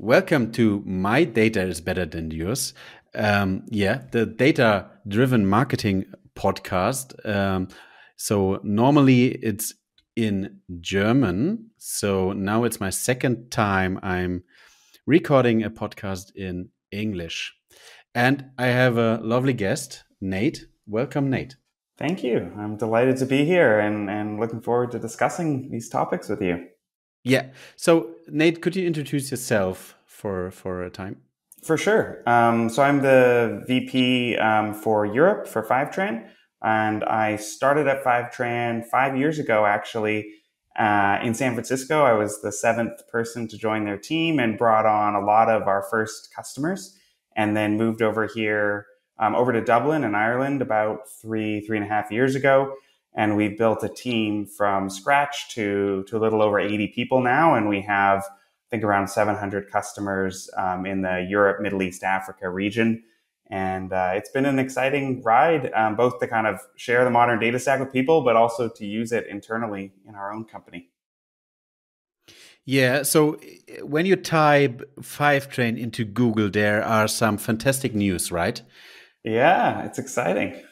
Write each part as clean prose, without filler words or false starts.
welcome to My Data is Better Than Yours. The data-driven marketing podcast. So normally it's in German. So now it's my second time I'm recording a podcast in English. And I have a lovely guest, Nate. Welcome, Nate. Thank you. I'm delighted to be here and looking forward to discussing these topics with you. Yeah. So, Nate, could you introduce yourself for a time? For sure. So I'm the VP for Europe for Fivetran, and I started at Fivetran 5 years ago, actually, in San Francisco. I was the seventh person to join their team and brought on a lot of our first customers, and then moved over here, over to Dublin in Ireland about three and a half years ago. And we built a team from scratch to a little over 80 people now, and we have I think around 700 customers in the Europe, Middle East, Africa region. And it's been an exciting ride, both to kind of share the modern data stack with people, but also to use it internally in our own company. Yeah, so when you type Fivetran into Google, there are some fantastic news, right? Yeah, it's exciting.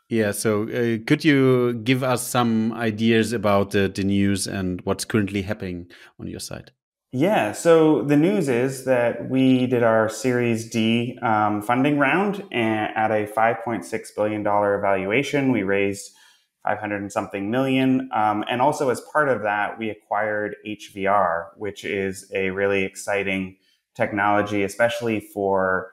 Yeah, so could you give us some ideas about the news and what's currently happening on your side? Yeah, so the news is that we did our Series D funding round at a $5.6 billion valuation. We raised 500 and something million. And also as part of that, we acquired HVR, which is a really exciting technology, especially for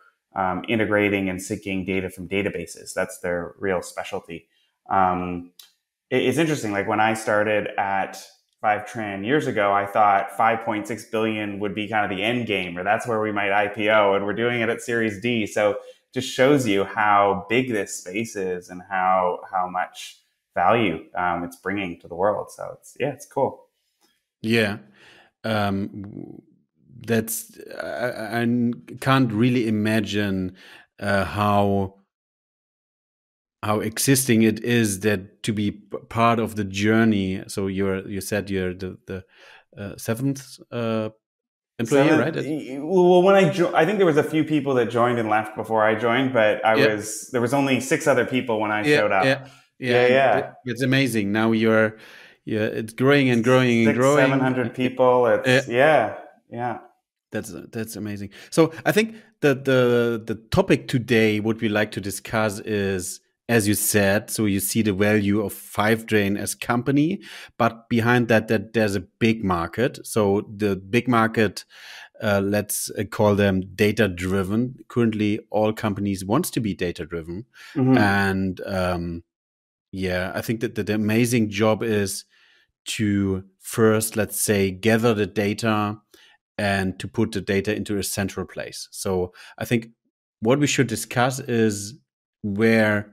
integrating and syncing data from databases. That's their real specialty. It's interesting, like when I started at Fivetran years ago, I thought 5.6 billion would be kind of the end game, or that's where we might IPO, and we're doing it at Series D. So just shows you how big this space is and how much value it's bringing to the world. So it's cool. Yeah, that's I can't really imagine how existing it is that to be part of the journey. So you said you're the seventh employee, right? Well, when I think there was a few people that joined and left before I joined, but there was only 6 other people when I showed up. Yeah. It's amazing. Now it's growing and growing and growing. 700 people. It's yeah. That's amazing. So I think the topic today, what we like to discuss is, as you said, so you see the value of Fivetran as company, but behind that there's a big market. So the big market, let's call them data driven. Currently, all companies wants to be data driven, and I think that the amazing job is to first, let's say, gather the data and to put the data into a central place. So I think what we should discuss is where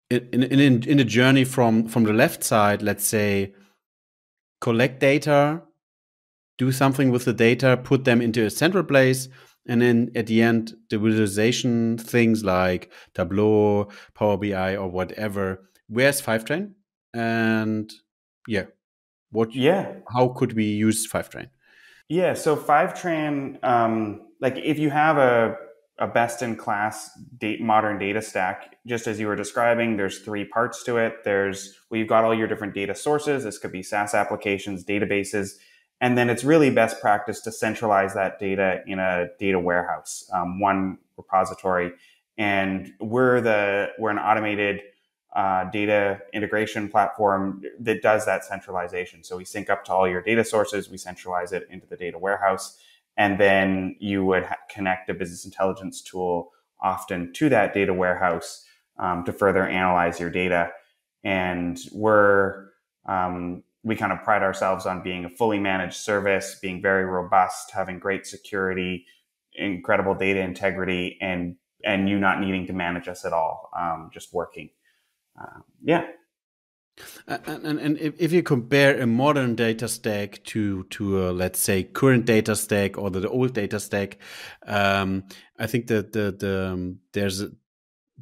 in the journey from the left side, let's say, collect data, do something with the data, put them into a central place, and then at the end, the visualization things like Tableau, Power BI, or whatever. Where's Fivetran? And how could we use Fivetran? Yeah, so Fivetran, like if you have a best-in-class modern data stack, just as you were describing, there's 3 parts to it. You've got all your different data sources. This could be SaaS applications, databases, and then it's really best practice to centralize that data in a data warehouse, one repository. And we're an automated data integration platform that does that centralization. So we sync up to all your data sources, we centralize it into the data warehouse, and then you would connect a business intelligence tool often to that data warehouse to further analyze your data. And we kind of pride ourselves on being a fully managed service, being very robust, having great security, incredible data integrity, and you not needing to manage us at all, just working. And if you compare a modern data stack to a, let's say, current data stack or the old data stack, I think that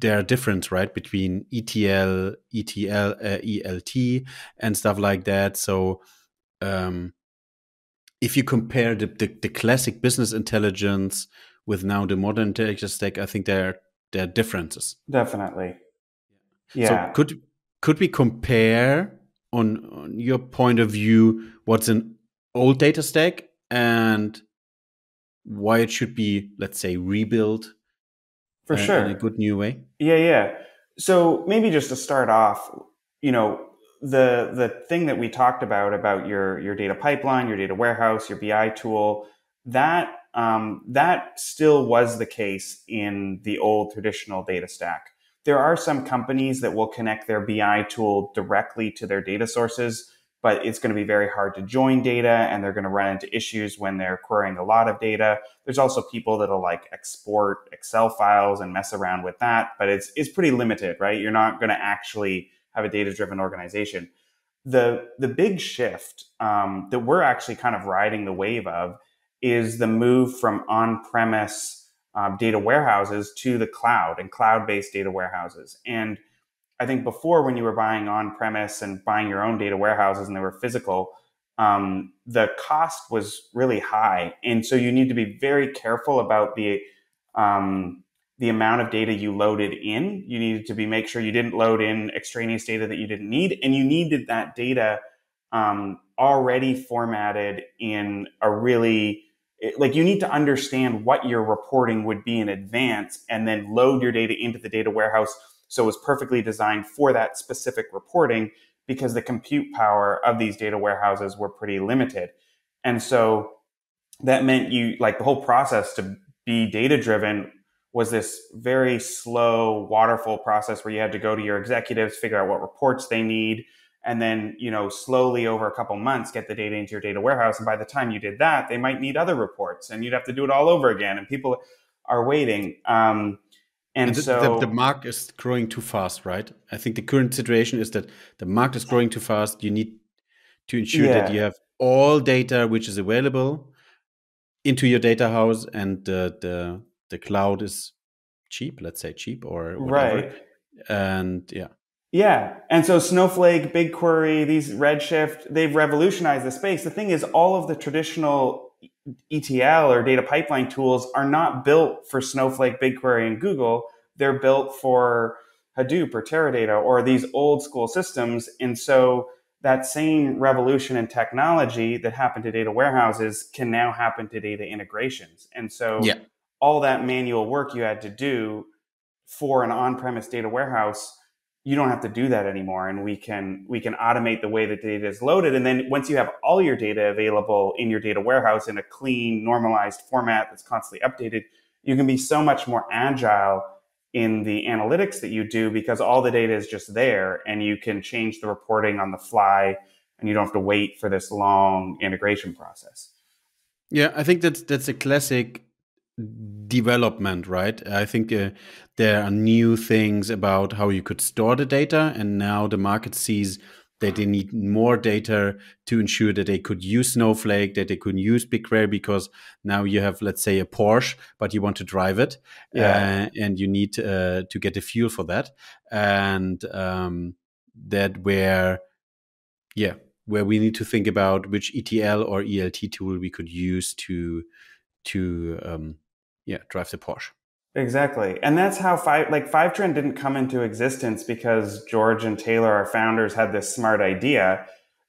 there are difference, right, between ETL, ELT, and stuff like that. So if you compare the classic business intelligence with now the modern intelligence stack, I think there are differences. Definitely. So Yeah, could we compare on your point of view what's an old data stack and why it should be, let's say, rebuilt for in a sure. good new way? Yeah, yeah. So maybe just to start off, you know, the thing that we talked about your data pipeline, your data warehouse, your BI tool, that still was the case in the old traditional data stack. There are some companies that will connect their BI tool directly to their data sources, but it's going to be very hard to join data, and they're going to run into issues when they're querying a lot of data. There's also people that'll like export Excel files and mess around with that, but it's pretty limited, right? You're not going to actually have a data driven organization. The big shift that we're actually kind of riding the wave of is the move from on premise data warehouses to the cloud and cloud based data warehouses. And I think before, when you were buying on premise and buying your own data warehouses and they were physical, the cost was really high. And so you need to be very careful about the amount of data you loaded in. You needed to make sure you didn't load in extraneous data that you didn't need. And you needed that data already formatted in a really, like, you need to understand what your reporting would be in advance and then load your data into the data warehouse so it was perfectly designed for that specific reporting, because the compute power of these data warehouses were pretty limited. And so that meant the whole process to be data driven was this very slow waterfall process where you had to go to your executives, figure out what reports they need, and then, slowly over a couple months get the data into your data warehouse. And by the time you did that, they might need other reports and you'd have to do it all over again. And people are waiting. And And the so, market is growing too fast, right? I think the current situation is that the market is growing too fast. You need to ensure that you yeah, have all data which is available into your data house, and the cloud is cheap, let's say cheap or whatever. right. And yeah. Yeah. And so Snowflake, BigQuery, these Redshift, they've revolutionized the space. The thing is, all of the traditional ETL or data pipeline tools are not built for Snowflake, BigQuery, and Google. They're built for Hadoop or Teradata or these old school systems. And so that same revolution in technology that happened to data warehouses can now happen to data integrations. And so Yeah. all that manual work you had to do for an on-premise data warehouse, you don't have to do that anymore, and we can automate the way that data is loaded. And then once you have all your data available in your data warehouse in a clean, normalized format that's constantly updated, you can be so much more agile in the analytics that you do, because all the data is just there and you can change the reporting on the fly, and you don't have to wait for this long integration process. Yeah, I think that's a classic development, right? I think there are new things about how you could store the data, and now the market sees that they need more data to ensure that they could use Snowflake, that they could use BigQuery, because now you have, let's say, a Porsche, but you want to drive it, Yeah, and you need to get a fuel for that, and that where yeah, where we need to think about which ETL or ELT tool we could use to yeah, drive the Porsche. exactly. And that's how Fivetran didn't come into existence because George and Taylor, our founders, had this smart idea.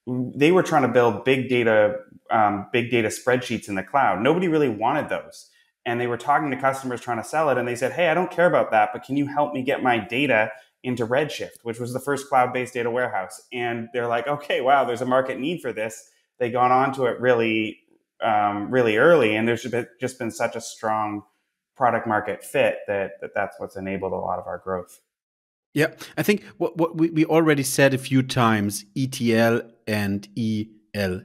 They were trying to build big data spreadsheets in the cloud. Nobody really wanted those. And they were talking to customers trying to sell it. And they said, hey, I don't care about that, but can you help me get my data into Redshift, which was the first cloud-based data warehouse? And they're like, okay, wow, there's a market need for this. They got onto it really early. And there's just been such a strong product market fit that's what's enabled a lot of our growth. Yeah, I think what we already said a few times, ETL and ELT.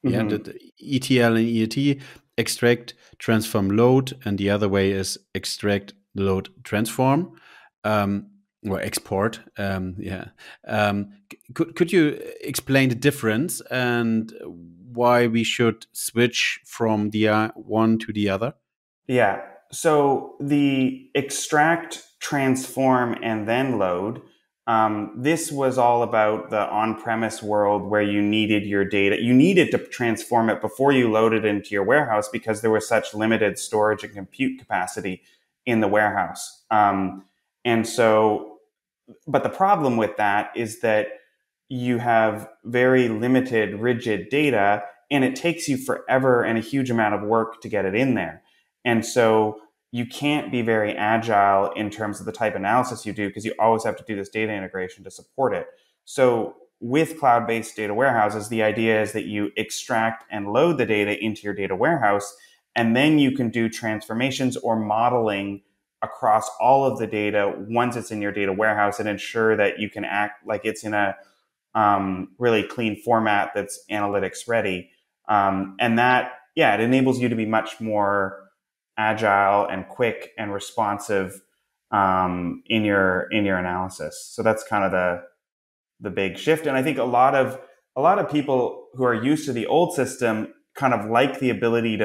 Yeah, Mm-hmm. the ETL and ELT, extract, transform, load, and the other way is extract, load, transform, or export. Yeah, could you explain the difference and why we should switch from the one to the other? Yeah. So the extract, transform, and then load This was all about the on-premise world where you needed your data. You needed to transform it before you loaded it into your warehouse because there was such limited storage and compute capacity in the warehouse. And so, but the problem with that is that you have very limited, rigid data, and it takes you forever and a huge amount of work to get it in there. And so you can't be very agile in terms of the type of analysis you do because you always have to do this data integration to support it. So with cloud-based data warehouses, the idea is that you extract and load the data into your data warehouse, and then you can do transformations or modeling across all of the data once it's in your data warehouse and ensure that you can act like it's in a really clean format that's analytics ready. And that, yeah, it enables you to be much more agile and quick and responsive in your analysis. So that's kind of the big shift. And I think a lot of people who are used to the old system kind of like the ability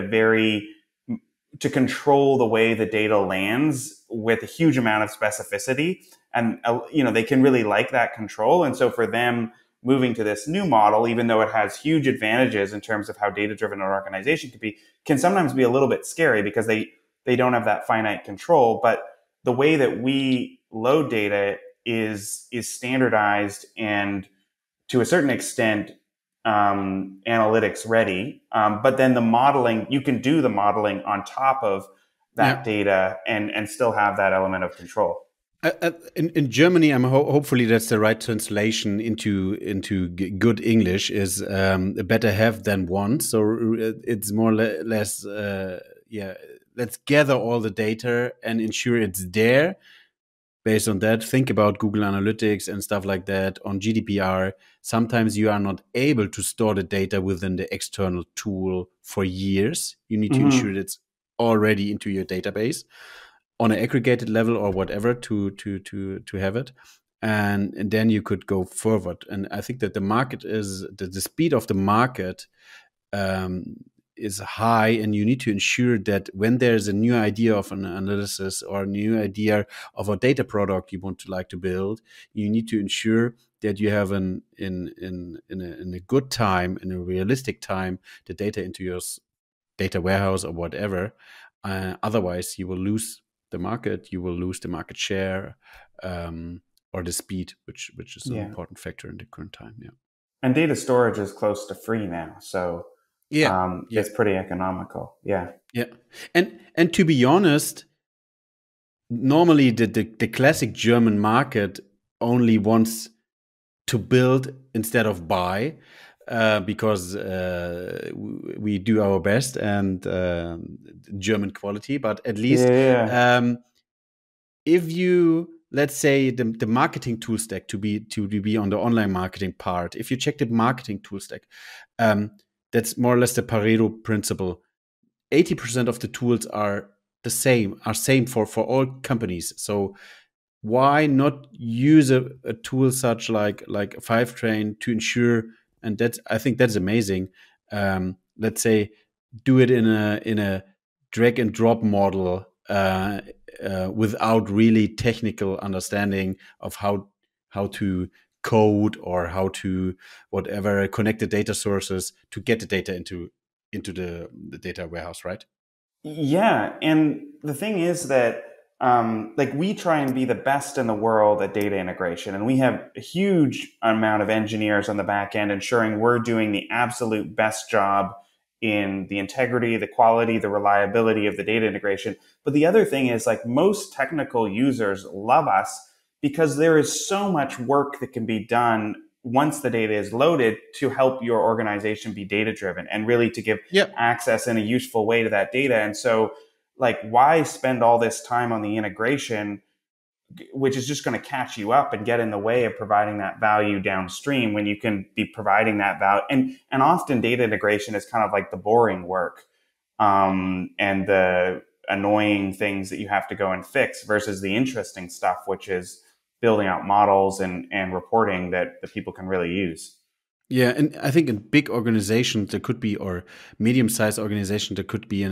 to control the way the data lands with a huge amount of specificity. And, they can really like that control. And so for them, moving to this new model, even though it has huge advantages in terms of how data-driven an organization can sometimes be a little bit scary because they don't have that finite control. But the way that we load data is standardized and to a certain extent analytics ready. But then the modeling, you can do the modeling on top of that data and still have that element of control. In Germany, hopefully that's the right translation into good English is better have than want. So it's more or less, let's gather all the data and ensure it's there. Based on that, think about Google Analytics and stuff like that. On GDPR, sometimes you are not able to store the data within the external tool for years. You need to ensure that it's already into your database on an aggregated level or whatever to have it. And then you could go forward. And I think that the market is the speed of the market is high, and you need to ensure that when there's a new idea of an analysis or a new idea of a data product you want to like to build, you need to ensure that you have in a good time, in a realistic time, the data into your data warehouse or whatever. Otherwise, you will lose the market, you will lose the market share, or the speed, which is an important factor in the current time. Yeah, and data storage is close to free now, so it's pretty economical. Yeah. And to be honest, normally the classic German market only wants to build instead of buy, because we do our best and German quality. But at least if you, let's say the marketing tool stack to be on the online marketing part, if you check the marketing tool stack, that's more or less the Pareto principle. 80% of the tools are same for all companies. So why not use a tool such like Fivetran to ensure, and I think that's amazing. Let's say do it in a drag and drop model without really technical understanding of how to code or how to whatever connect the data sources to get the data into the data warehouse, right? Yeah, and the thing is that we try and be the best in the world at data integration, and we have a huge amount of engineers on the back end ensuring we're doing the absolute best job in the integrity, the quality, the reliability of the data integration. But the other thing is, most technical users love us because there is so much work that can be done once the data is loaded to help your organization be data driven and really to give access in a useful way to that data. And so why spend all this time on the integration, which is just going to catch you up and get in the way of providing that value downstream when you can be providing that value. And often data integration is kind of like the boring work and the annoying things that you have to go and fix versus the interesting stuff, which is building out models and reporting that the people can really use. Yeah, and I think in big organizations there could be, or medium-sized organizations there could be,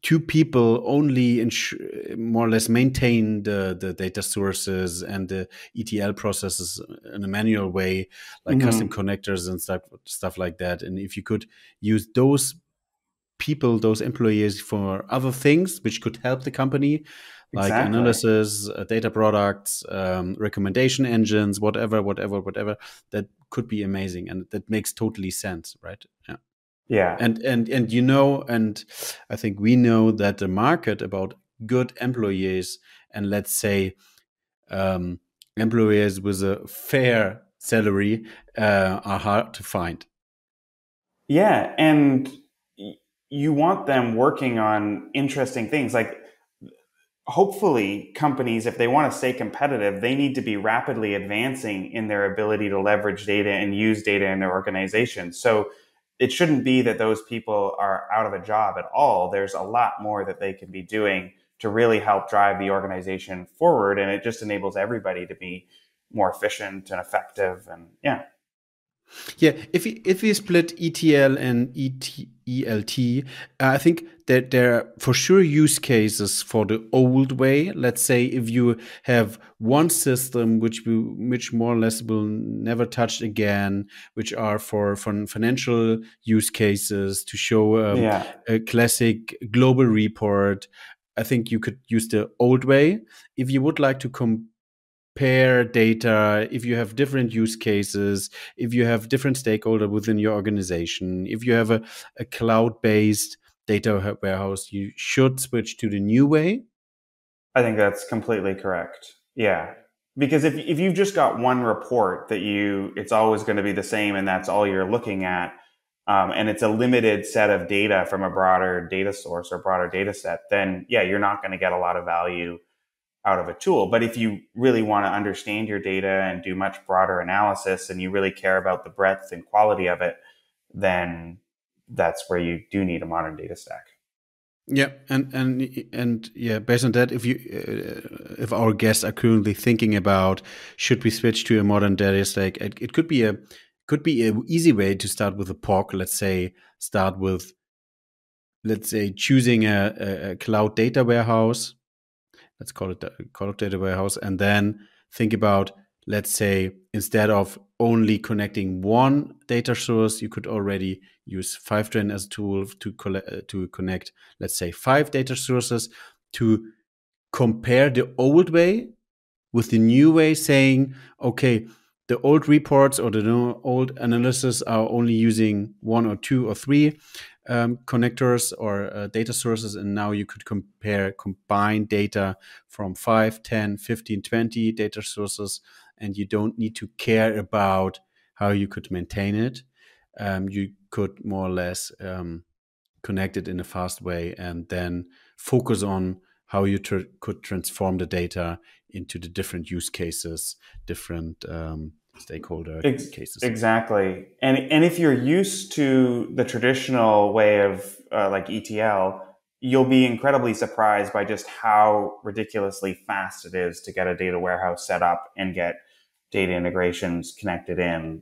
two people only more or less maintain the data sources and the ETL processes in a manual way, like custom Hmm. connectors and stuff like that. And if you could use those people, those employees for other things which could help the company, like Exactly. analysis, data products, recommendation engines, whatever, that could be amazing, and that makes totally sense, right? Yeah. Yeah. And you know, and I think we know that the market about good employees, and let's say um, employees with a fair salary, are hard to find. Yeah. And you want them working on interesting things. Like, hopefully companies, if they want to stay competitive, they need to be rapidly advancing in their ability to leverage data and use data in their organization. So it shouldn't be that those people are out of a job at all. There's a lot more that they can be doing to really help drive the organization forward, and it just enables everybody to be more efficient and effective. And yeah. Yeah, if we split ETL and ELT, I think that there are for sure use cases for the old way. Let's say if you have one system which more or less will never touch again, which are for financial use cases to show Yeah. a classic global report. I think you could use the old way. If you would like to pair data, if you have different use cases, if you have different stakeholder within your organization, if you have a cloud-based data warehouse, you should switch to the new way. I think that's completely correct. Yeah. Because if you've just got one report that it's always going to be the same and that's all you're looking at, and it's a limited set of data from a broader data source or broader data set, then yeah, you're not going to get a lot of value out of a tool. But if you really want to understand your data and do much broader analysis and you really care about the breadth and quality of it, then that's where you do need a modern data stack. Yeah, and yeah, based on that, if our guests are currently thinking about should we switch to a modern data stack, it could be a easy way to start with a POC. Start with let's say choosing a cloud data warehouse, let's call it the call data warehouse, and then think about, let's say, instead of only connecting one data source, you could already use Fivetran as a tool to connect, let's say, five data sources to compare the old way with the new way, saying, okay, the old reports or the old analysis are only using one or two or three connectors or data sources, and now you could combine data from 5, 10, 15, 20 data sources, and you don't need to care about how you could maintain it. You could more or less connect it in a fast way and then focus on how you could transform the data into the different use cases, different stakeholder cases. Exactly. And if you're used to the traditional way of like ETL, you'll be incredibly surprised by just how ridiculously fast it is to get a data warehouse set up and get data integrations connected in.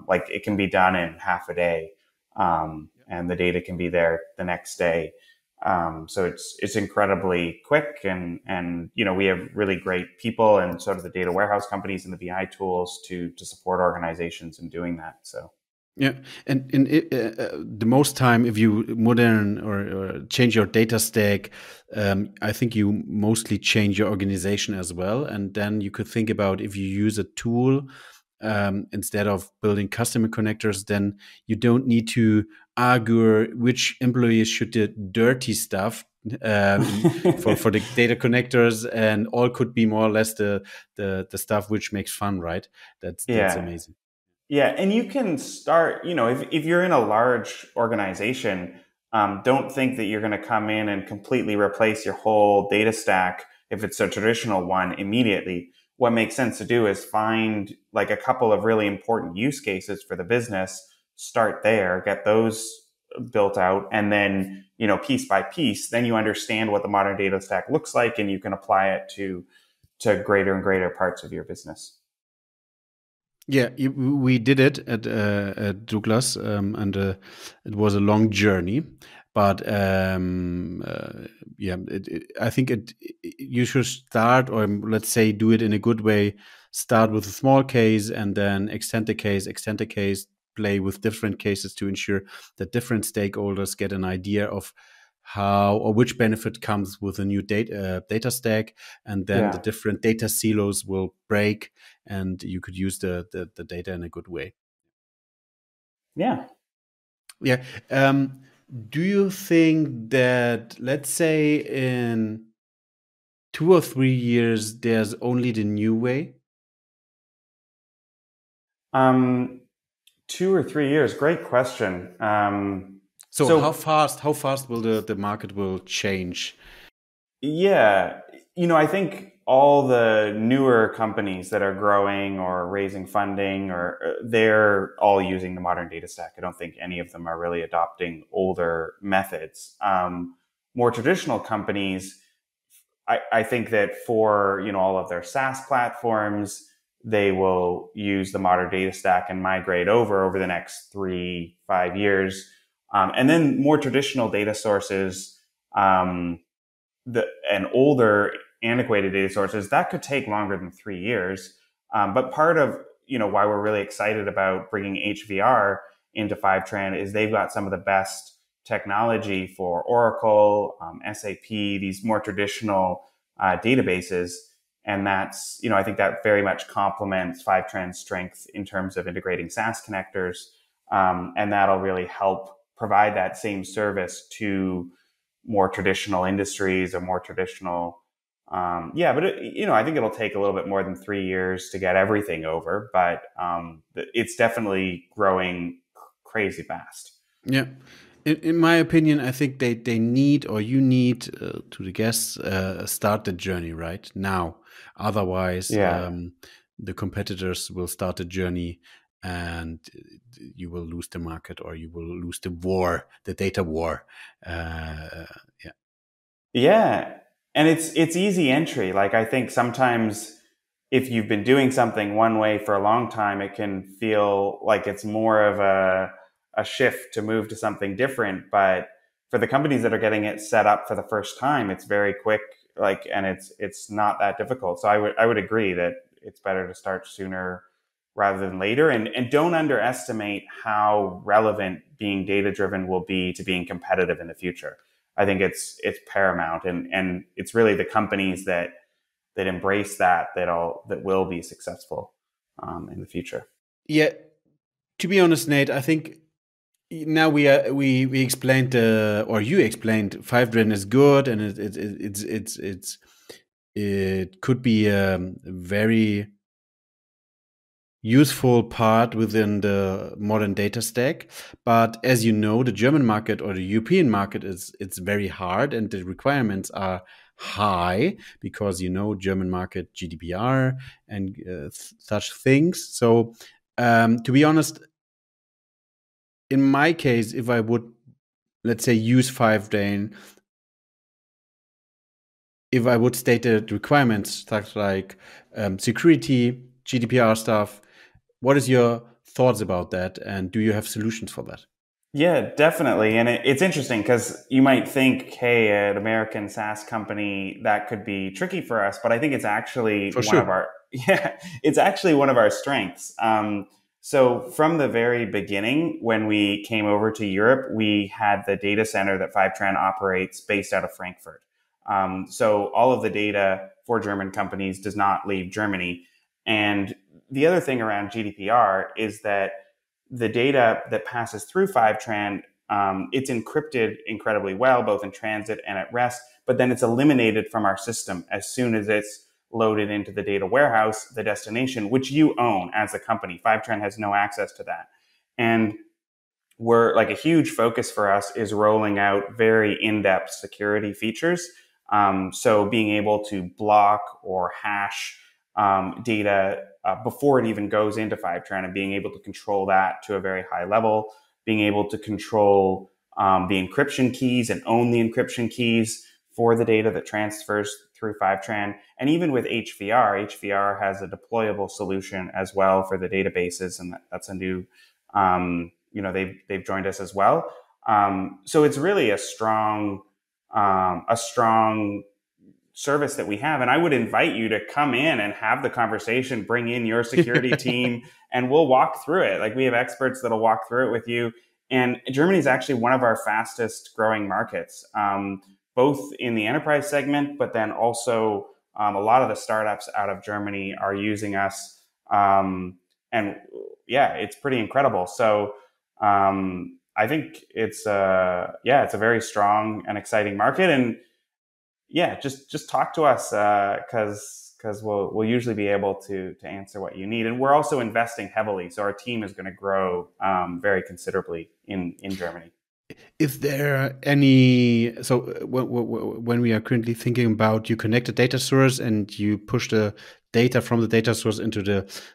Like, it can be done in half a day, and the data can be there the next day. So it's incredibly quick, and we have really great people and sort of the data warehouse companies and the BI tools to support organizations in doing that. So Yeah, and the most time, if you modern or change your data stack, I think you mostly change your organization as well. And then you could think about, if you use a tool instead of building customer connectors, then you don't need to argue which employees should do dirty stuff for the data connectors, and all could be more or less the stuff which makes fun, right? That's yeah. amazing. Yeah, and you can start, if you're in a large organization, don't think that you're going to come in and completely replace your whole data stack if it's a traditional one immediately. What makes sense to do is find like a couple of really important use cases for the business, start there, get those built out, and then, piece by piece, then you understand what the modern data stack looks like and you can apply it to greater and greater parts of your business. Yeah, we did it at Douglas, and it was a long journey. But yeah, I think you should start, or let's say, do it in a good way. Start with a small case, and then extend the case, play with different cases to ensure that different stakeholders get an idea of how or which benefit comes with a new data stack, and then the Yeah. different data silos will break, and you could use the data in a good way. Yeah. Yeah. Do you think that, let's say, in 2 or 3 years, there's only the new way? Um, 2 or 3 years. Great question. So So how fast will the market will change? yeah, I think all the newer companies that are growing or raising funding, or they're all using the modern data stack. I don't think any of them are really adopting older methods. More traditional companies, I think that for all of their SaaS platforms, they will use the modern data stack and migrate over the next 3-5 years. And then more traditional data sources, um, and older antiquated data sources, that could take longer than 3 years. But part of why we're really excited about bringing HVR into Fivetran is they've got some of the best technology for Oracle, SAP, these more traditional databases. And that's, I think that very much complements Fivetran's strength in terms of integrating SaaS connectors. And that'll really help provide that same service to more traditional industries or more traditional. Yeah, but I think it'll take a little bit more than 3 years to get everything over, but it's definitely growing crazy fast. Yeah. In my opinion, I think they need, or you need, to the guests, start the journey right now. Otherwise, Yeah. the competitors will start the journey, and you will lose the market, or you will lose the war, the data war. Yeah. Yeah, and it's easy entry. Like I think sometimes if you've been doing something one way for a long time, it can feel like it's more of a shift to move to something different. But for the companies that are getting it set up for the first time, it's very quick. Like, and it's not that difficult. So I would agree that it's better to start sooner rather than later. And don't underestimate how relevant being data driven will be to being competitive in the future. I think it's paramount, and it's really the companies that embrace that will be successful in the future. Yeah. To be honest, Nate, I think now we explained, or you explained, Fivetran is good, and it could be a very useful part within the modern data stack. But as you know, the German market or the European market it's very hard, and the requirements are high, because German market GDPR and such things. So to be honest, in my case, if I would, let's say, use Fivetran, if I would state the requirements, stuff like security, GDPR stuff, what is your thoughts about that, and do you have solutions for that? Yeah, definitely. And it's interesting because you might think, hey, an American SaaS company, that could be tricky for us. But I think it's actually For one of sure. our, yeah, it's actually one of our strengths. So from the very beginning, when we came over to Europe, we had the data center that Fivetran operates based out of Frankfurt. So all of the data for German companies does not leave Germany. And the other thing around GDPR is that the data that passes through Fivetran, it's encrypted incredibly well, both in transit and at rest, but then it's eliminated from our system as soon as it's loaded into the data warehouse, the destination, which you own as a company. Fivetran has no access to that. And we're like, a huge focus for us is rolling out very in-depth security features. So being able to block or hash data before it even goes into Fivetran, and being able to control that to a very high level, being able to control the encryption keys and own the encryption keys for the data that transfers through Fivetran. And even with HVR has a deployable solution as well for the databases, and that's a new, they've joined us as well. So it's really a strong service that we have. And I would invite you to come in and have the conversation, bring in your security team, and we'll walk through it. Like, we have experts that'll walk through it with you. And Germany is actually one of our fastest growing markets, both in the enterprise segment, but then also a lot of the startups out of Germany are using us. And yeah, it's pretty incredible. So I think it's a very strong and exciting market. And yeah, just talk to us because we'll usually be able to answer what you need. And we're also investing heavily, so our team is going to grow very considerably in Germany. Is there any, so when we are currently thinking about, you connect a data source and you push the data from the data source into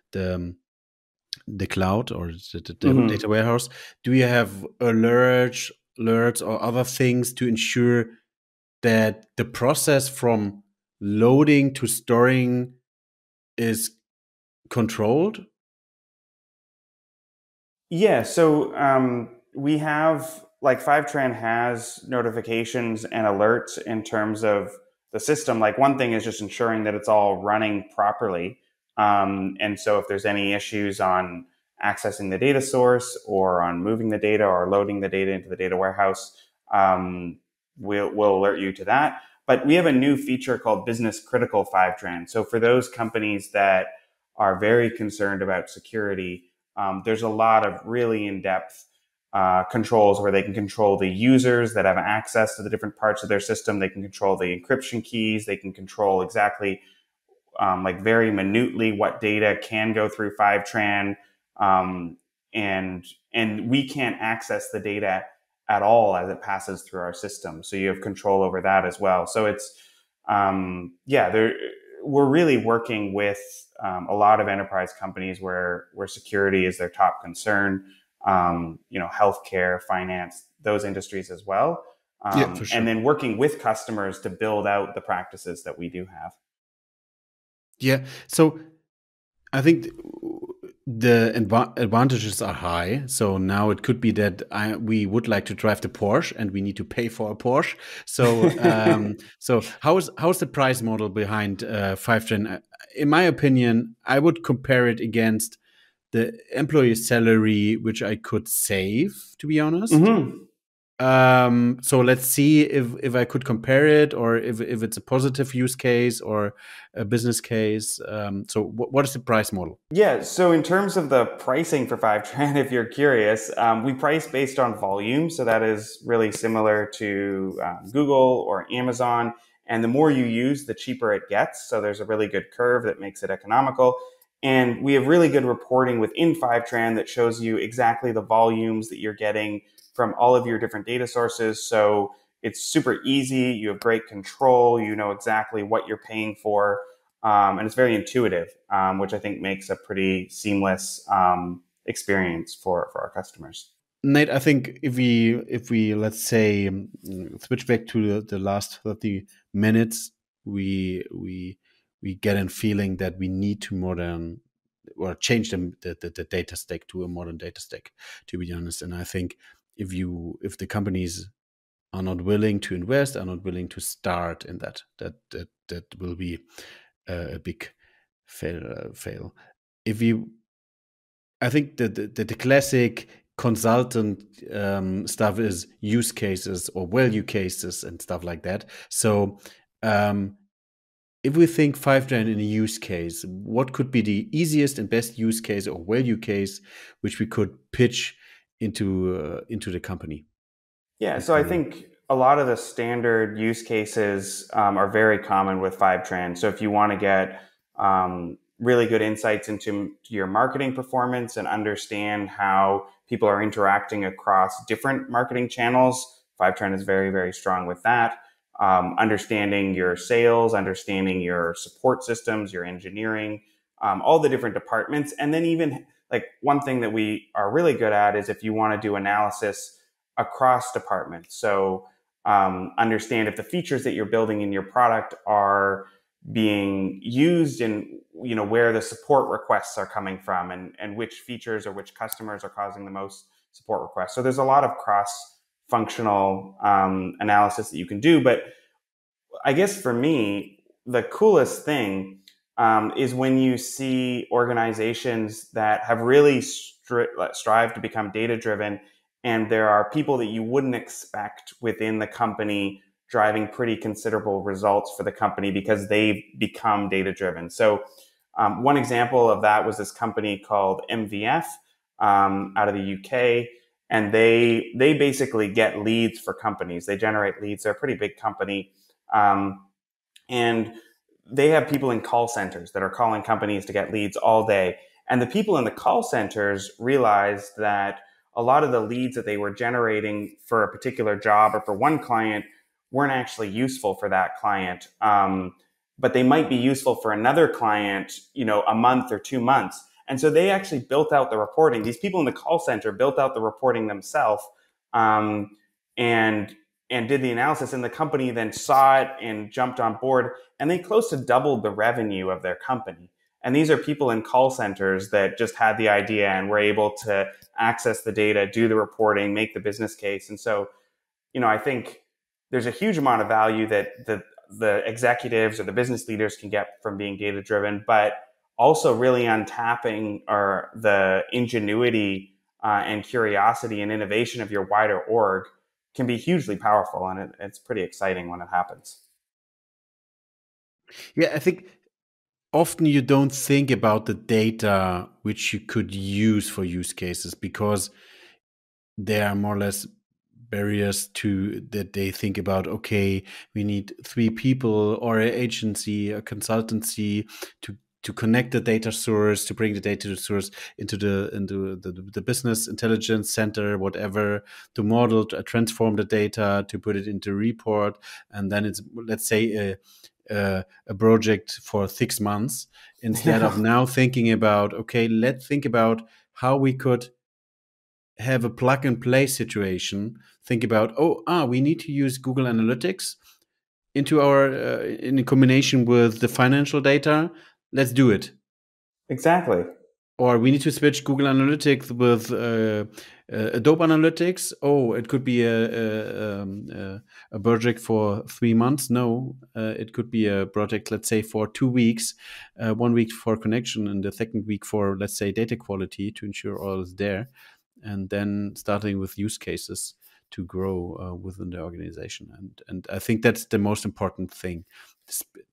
the cloud or the data warehouse, do you have alerts or other things to ensure that the process from loading to storing is controlled? Yeah, so we have, like, Fivetran has notifications and alerts in terms of the system. Like, one thing is just ensuring that it's all running properly. And so if there's any issues on accessing the data source or on moving the data or loading the data into the data warehouse, we'll alert you to that. But we have a new feature called Business Critical Fivetran. So for those companies that are very concerned about security, there's a lot of really in-depth controls where they can control the users that have access to the different parts of their system. They can control the encryption keys. They can control exactly, like, very minutely what data can go through Fivetran. And we can't access the data at all as it passes through our system. So you have control over that as well. So it's, we're really working with a lot of enterprise companies where security is their top concern. Healthcare, finance, those industries as well. For sure. And then working with customers to build out the practices that we do have. Yeah. So I think the advantages are high. So now it could be that we would like to drive the Porsche and we need to pay for a Porsche. So so how's the price model behind Fivetran? In my opinion, I would compare it against the employee salary, which I could save, to be honest. So let's see if I could compare it, or if it's a positive use case or a business case. So what is the price model? Yeah, so in terms of the pricing for Fivetran, if you're curious, we price based on volume. So that is really similar to Google or Amazon. And the more you use, the cheaper it gets. So there's a really good curve that makes it economical. And we have really good reporting within Fivetran that shows you exactly the volumes that you're getting from all of your different data sources. So it's super easy. You have great control. You know exactly what you're paying for. And it's very intuitive, which I think makes a pretty seamless experience for our customers. Nate, I think if we let's say switch back to the last 30 minutes, we get a feeling that we need to change the data stack to a modern data stack, to be honest. And I think if the companies are not willing to invest, are not willing to start in that will be a big fail. I think the classic consultant stuff is use cases or value cases and stuff like that. So if we think Fivetran in a use case, what could be the easiest and best use case or value case which we could pitch into the company? Yeah, so I think a lot of the standard use cases are very common with Fivetran. So if you want to get really good insights into your marketing performance and understand how people are interacting across different marketing channels, Fivetran is very, very strong with that. Understanding your sales, understanding your support systems, your engineering, all the different departments. And then even, like, one thing that we are really good at is if you want to do analysis across departments. So understand if the features that you're building in your product are being used and where the support requests are coming from, and which features or which customers are causing the most support requests. So there's a lot of cross functional analysis that you can do. But I guess for me, the coolest thing is when you see organizations that have really strived to become data driven, and there are people that you wouldn't expect within the company driving pretty considerable results for the company because they've become data driven. So one example of that was this company called MVF out of the UK. And they basically get leads for companies. They generate leads. They're a pretty big company. And they have people in call centers that are calling companies to get leads all day. And the people in the call centers realized that a lot of the leads that they were generating for a particular job or for one client weren't actually useful for that client. But they might be useful for another client, a month or 2 months. And so they actually built out the reporting. These people in the call center built out the reporting themselves, and did the analysis. And the company then saw it and jumped on board. And they close to doubled the revenue of their company. And these are people in call centers that just had the idea and were able to access the data, do the reporting, make the business case. And so, I think there's a huge amount of value that the executives or the business leaders can get from being data driven, but also really untapping the ingenuity and curiosity and innovation of your wider org can be hugely powerful, and it's pretty exciting when it happens. Yeah, I think often you don't think about the data which you could use for use cases because there are more or less barriers to that they think about. Okay, we need 3 people or an agency, a consultancy to connect the data source, to bring the data source into the business intelligence center, whatever, to model, to transform the data, to put it into a report, and then it's, let's say, a project for 6 months instead of now thinking about, okay, let's think about how we could have a plug and play situation. Think about, we need to use Google Analytics into our in combination with the financial data. Let's do it. Exactly. Or we need to switch Google Analytics with Adobe Analytics. Oh, it could be a project for 3 months. No, it could be a project, let's say, for 2 weeks. 1 week for connection and the second week for, let's say, data quality to ensure all is there. And then starting with use cases to grow within the organization. And I think that's the most important thing.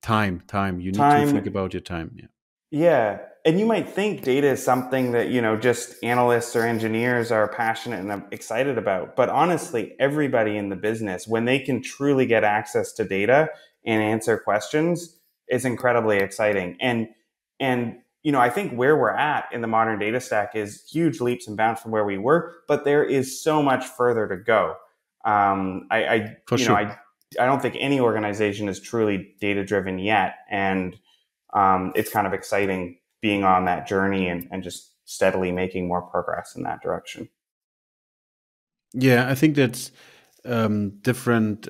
Time. You need to think about your time. Yeah. Yeah. And you might think data is something that, just analysts or engineers are passionate and excited about. But honestly, everybody in the business, when they can truly get access to data and answer questions, is incredibly exciting. And I think where we're at in the modern data stack is huge leaps and bounds from where we were, but there is so much further to go. I don't think any organization is truly data driven yet. And it's kind of exciting being on that journey and just steadily making more progress in that direction. Yeah, I think that's different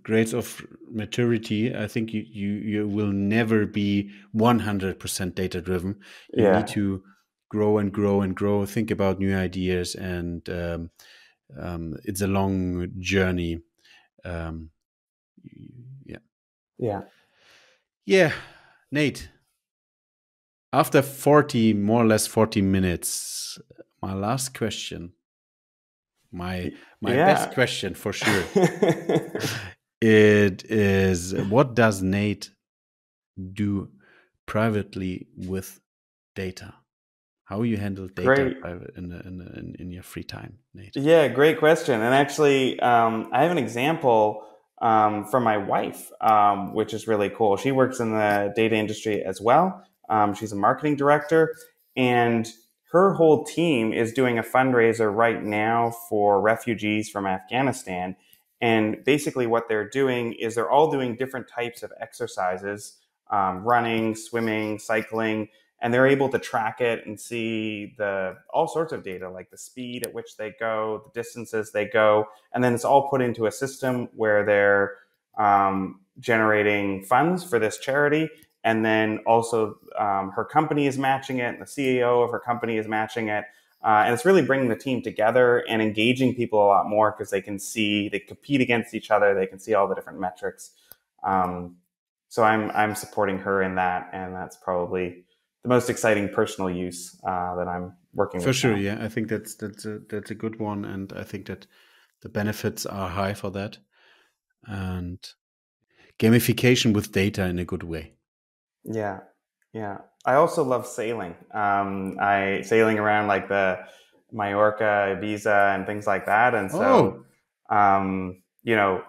grades of maturity. I think you will never be 100% data driven. You need to grow and grow and grow, think about new ideas, and it's a long journey. Yeah, Nate. After more or less 40 minutes, my last question, my best question for sure. It is, what does Nate do privately with data? How you handle data in your free time, Nate? Yeah, great question. And actually, I have an example from my wife, which is really cool. She works in the data industry as well. She's a marketing director, and her whole team is doing a fundraiser right now for refugees from Afghanistan. And basically what they're doing is they're all doing different types of exercises, running, swimming, cycling, and they're able to track it and see the all sorts of data, like the speed at which they go, the distances they go, and then it's all put into a system where they're generating funds for this charity. And then also her company is matching it, and the CEO of her company is matching it. And it's really bringing the team together and engaging people a lot more, because they compete against each other. They can see all the different metrics. So I'm supporting her in that, and that's probably the most exciting personal use that I'm working For with sure, now. yeah. I think that's a good one, and I think that the benefits are high for that, and gamification with data in a good way. Yeah, yeah. I also love sailing. I sailing around like the Mallorca, Ibiza, and things like that. And so, Oh, you know,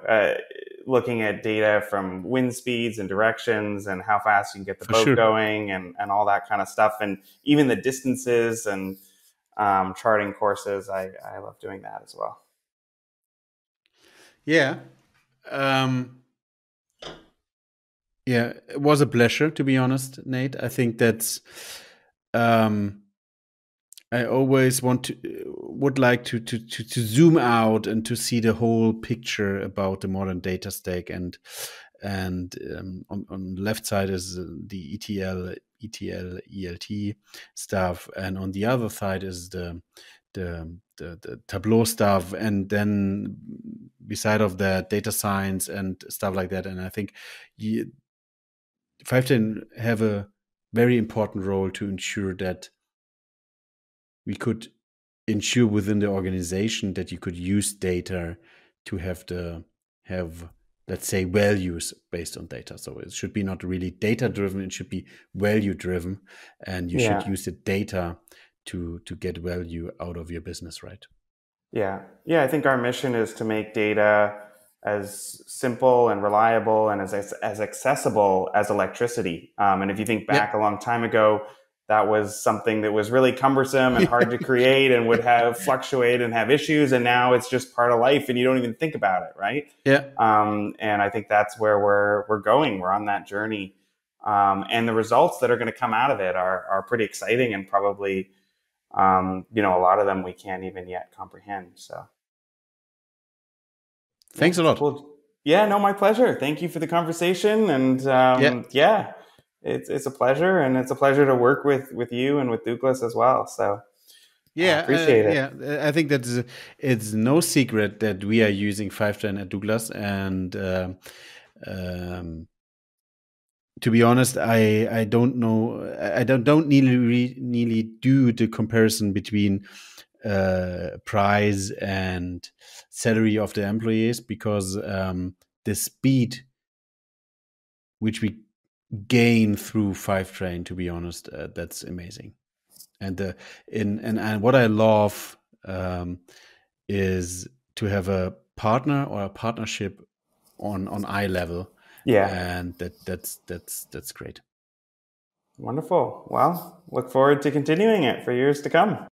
looking at data from wind speeds and directions and how fast you can get the for boat sure. going, and all that kind of stuff, and even the distances and charting courses. I love doing that as well. Yeah. Um, yeah, it was a pleasure, to be honest, Nate. I think that's um, I always would like to zoom out and to see the whole picture about the modern data stack, and on the left side is the ETL ELT stuff, and on the other side is the Tableau stuff, and then beside of that, data science and stuff like that. And I think Fivetran have a very important role to ensure that we could ensure within the organization that you could use data to have, let's say, values based on data. So it should be not really data driven, it should be value driven, and you should Yeah. use the data to get value out of your business, right? Yeah. Yeah. I think our mission is to make data as simple and reliable and as accessible as electricity. And if you think Yeah. back a long time ago, that was something that was really cumbersome and hard to create and would have fluctuate and have issues. And now it's just part of life, and you don't even think about it, right? Yeah. And I think that's where we're going. We're on that journey, and the results that are going to come out of it are pretty exciting, and probably a lot of them we can't even yet comprehend. So, Thanks yeah, a so lot. cool. Yeah, no, my pleasure. Thank you for the conversation, and Yeah. yeah, it's a pleasure, and it's a pleasure to work with you and with Douglas as well. So, appreciate it. Yeah. I think that it's no secret that we are using Fivetran at Douglas, and um, to be honest, I don't know. I don't nearly do the comparison between price and salary of the employees, because the speed which we gain through Fivetran, to be honest, that's amazing. And and what I love is to have a partner or a partnership on eye level, Yeah, and that's great. wonderful. Well, look forward to continuing it for years to come.